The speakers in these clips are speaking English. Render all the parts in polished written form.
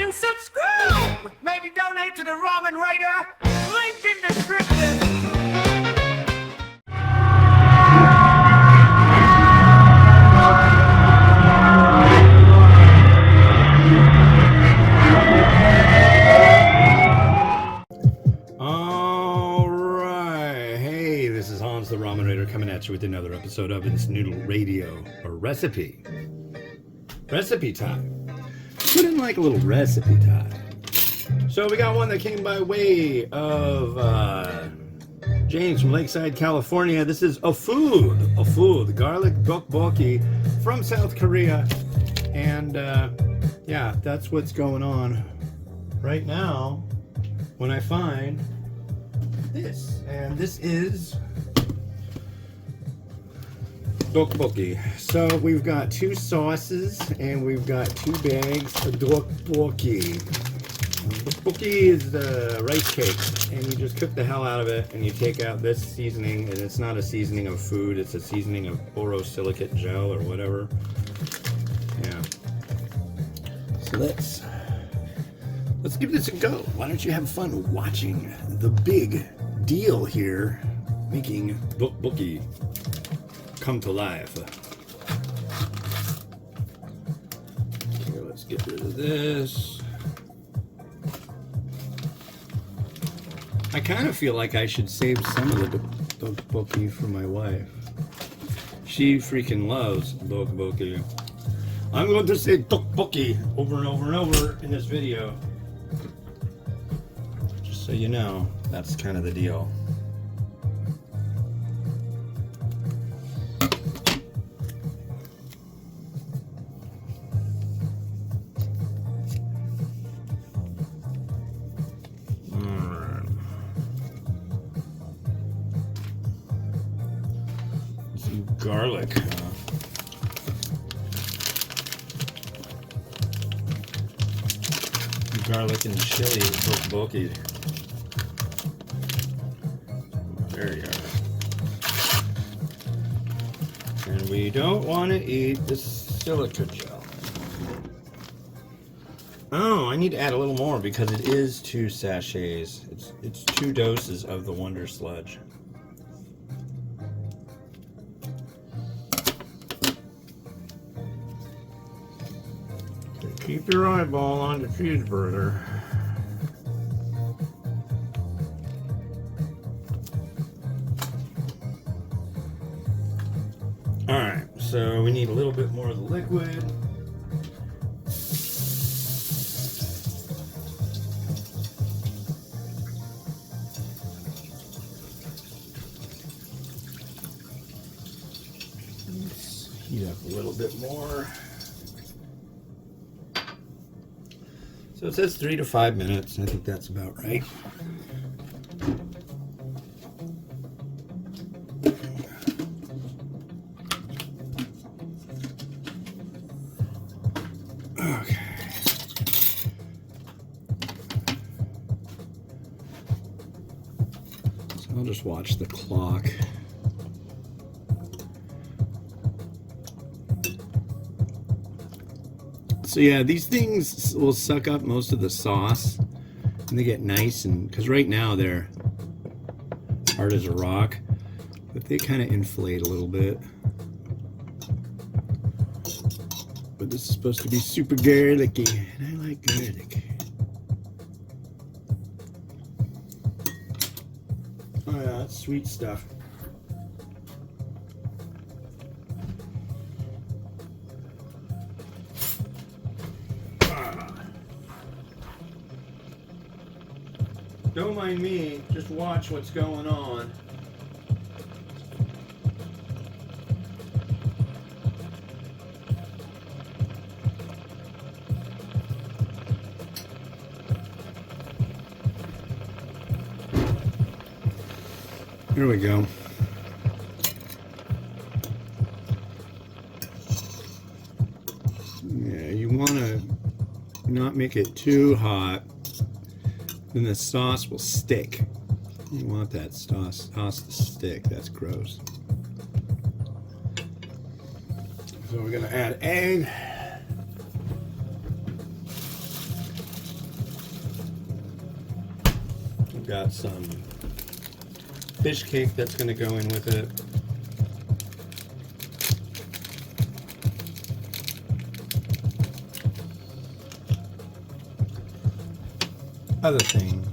and subscribe. Maybe donate to the Ramen Writer. Link in description. The Ramen Raider coming at you with another episode of its Noodle Radio, a recipe time. Put in like a little recipe time. So we got one that came by way of James from Lakeside, California. This is a food, garlic tteokbokki from South Korea, and yeah, that's what's going on right now when I find this, and this is tteokbokki. So we've got 2 sauces and we've got 2 bags of tteokbokki. Tteokbokki is the rice cake, and you just cook the hell out of it, and you take out this seasoning, and it's not a seasoning of food, it's a seasoning of borosilicate gel or whatever. Yeah. So let's give this a go. Why don't you have fun watching the big deal here, making tteokbokki come to life. Okay, let's get rid of this. I kind of feel like I should save some of the tteokbokki for my wife. She freaking loves tteokbokki. I'm going to say tteokbokki over and over and over in this video. Just so you know, that's kind of the deal. Garlic. Garlic and chili tteokbokki. There you are. And we don't want to eat the silica gel. Oh, I need to add a little more because it is 2 sachets. It's 2 doses of the Wonder Sludge. Keep your eyeball on the cheeseburger. Alright, so we need a little bit more of the liquid. Let's heat up a little bit more. So it says 3 to 5 minutes. I think that's about right. Okay. So I'll just watch the clock. So yeah, these things will suck up most of the sauce, and they get nice, and because right now they're hard as a rock, but they kind of inflate a little bit. But this is supposed to be super garlicky, and I like garlic. Oh yeah, that's sweet stuff. Don't mind me, just watch what's going on. Here we go. Yeah, you want to not make it too hot. Then the sauce will stick. You want that sauce to stick. That's gross. So we're going to add egg. got some fish cake that's going to go in with it. Other things.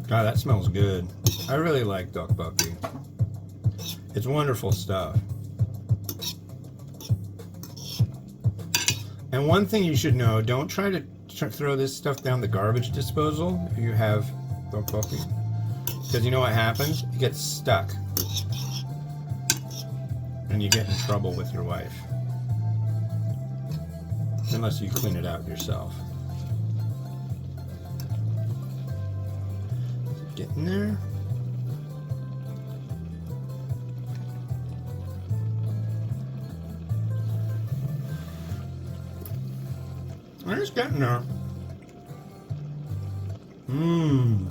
God, that smells good. I really like tteokbokki. It's wonderful stuff. And one thing you should know, don't try to throw this stuff down the garbage disposal if you have tteokbokki. Because you know what happens? It gets stuck. And you get in trouble with your wife. Unless you clean it out yourself. Get in there. It's getting there. Mmm.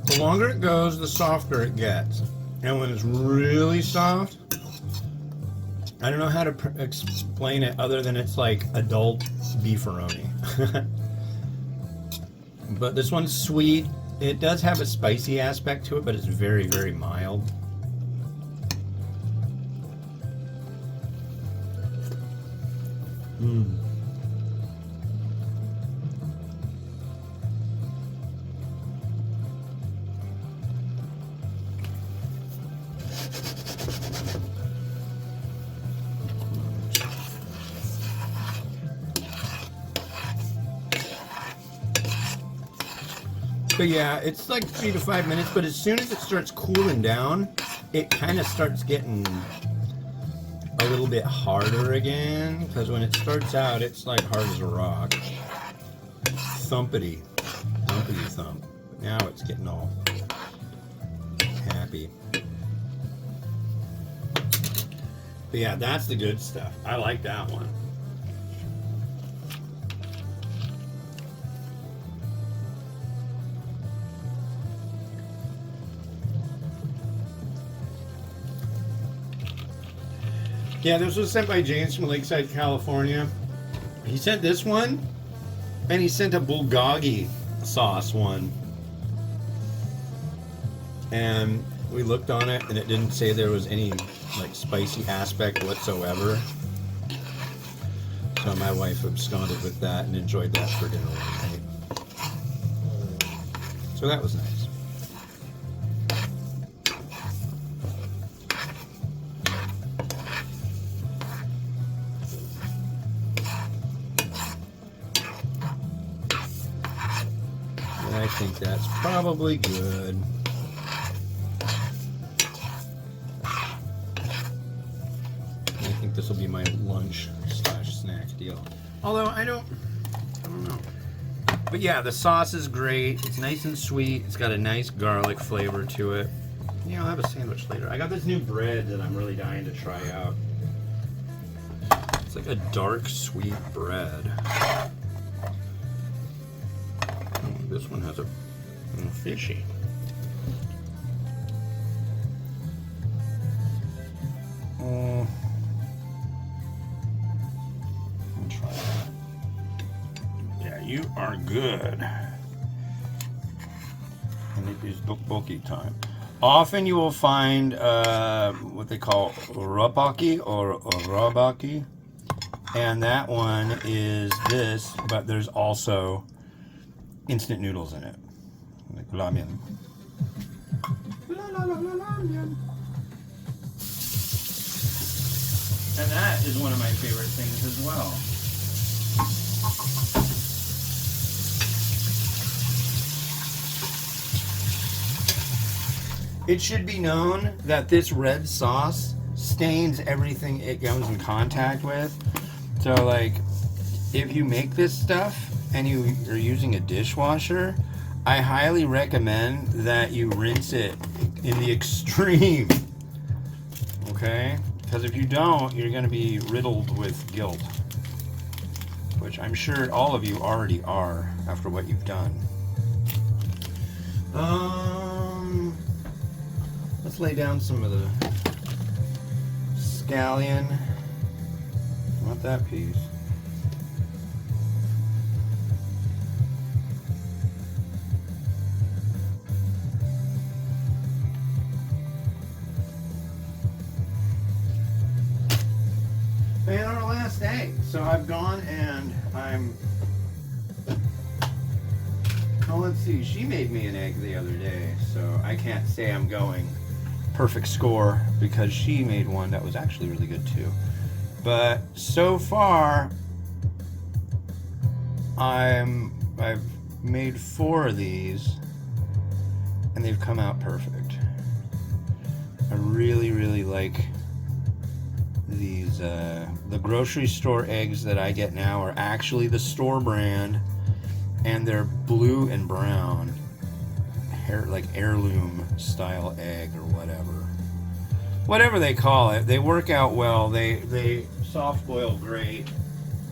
The longer it goes, the softer it gets. And when it's really soft, I don't know how to explain it other than it's like adult beefaroni. But this one's sweet. It does have a spicy aspect to it, but it's very, very mild. Mmm. But yeah, it's like 3 to 5 minutes, but as soon as it starts cooling down, it kind of starts getting a little bit harder again, because when it starts out, it's like hard as a rock. Thumpity thump. But now it's getting all happy. But yeah, that's the good stuff. I like that one. Yeah, this was sent by James from Lakeside, California. He sent this one, and he sent a bulgogi sauce one. And we looked on it, and it didn't say there was any like spicy aspect whatsoever. So my wife absconded with that and enjoyed that for dinner one night. So that was nice. I think that's probably good. I think this will be my lunch / snack deal. Although I don't know. But yeah, the sauce is great. It's nice and sweet. It's got a nice garlic flavor to it. Yeah, I'll have a sandwich later. I got this new bread that I'm really dying to try out. It's like a dark sweet bread. This one has a fishy. Let me try that. Yeah, you are good. And it is tteokbokki time. Often you will find what they call ropaki or rabaki, and that one is this, but there's also instant noodles in it, like ramen. And that is one of my favorite things as well. It should be known that this red sauce stains everything it comes in contact with. So like, if you make this stuff and you are using a dishwasher, I highly recommend that you rinse it in the extreme. Okay? Because if you don't, you're going to be riddled with guilt. Which I'm sure all of you already are after what you've done. Let's lay down some of the scallion. Not that piece. And our last egg. So I've gone and well, let's see. She made me an egg the other day, so I can't say I'm going perfect score because she made one that was actually really good too. But so far, I've made 4 of these, and they've come out perfect. I really like these. The grocery store eggs that I get now are actually the store brand, and they're blue and brown, like heirloom style egg or whatever they call it. They work out well. They soft boil great.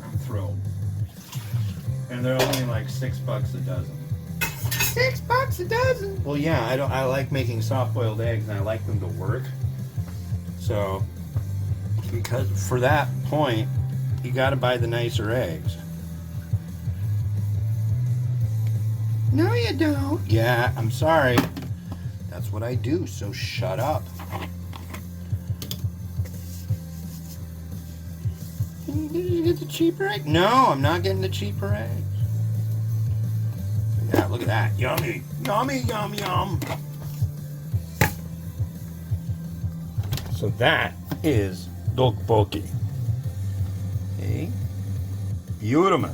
I'm thrilled. And they're only like $6 a dozen. $6 a dozen. Well, yeah, I like making soft boiled eggs, and I like them to work. So, because for that point, you got to buy the nicer eggs. No, you don't. Yeah, I'm sorry. That's what I do, so shut up. Did you get the cheaper egg? No, I'm not getting the cheaper eggs. Yeah, look at that. Yummy. Yummy, yum, yum. So that is tteokbokki. Okay. Beautiful.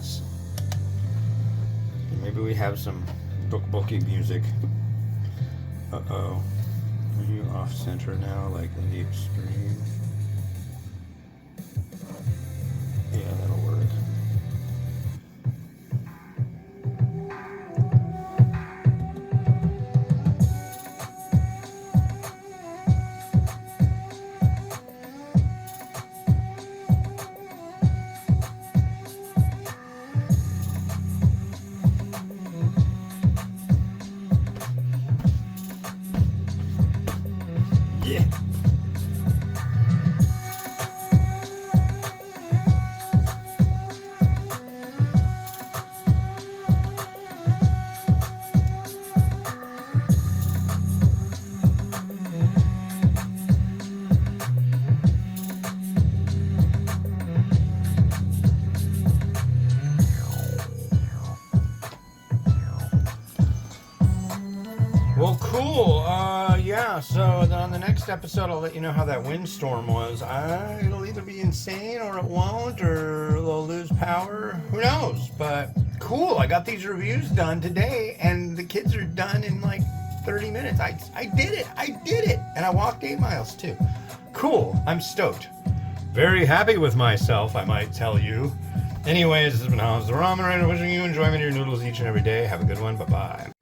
Maybe we have some tteokbokki music. Uh-oh. Are you off center now, like in the extreme? Yeah, that'll work. Yeah. Well, cool. Yeah, so on the next episode, I'll let you know how that windstorm was. It'll either be insane or it won't, or they'll lose power. Who knows? But cool. I got these reviews done today, and the kids are done in like 30 minutes. I did it. I did it. And I walked 8 miles too. Cool. I'm stoked. Very happy with myself, I might tell you. Anyways, this has been Hans the Ramen Writer, wishing you enjoyment of your noodles each and every day. Have a good one. Bye-bye.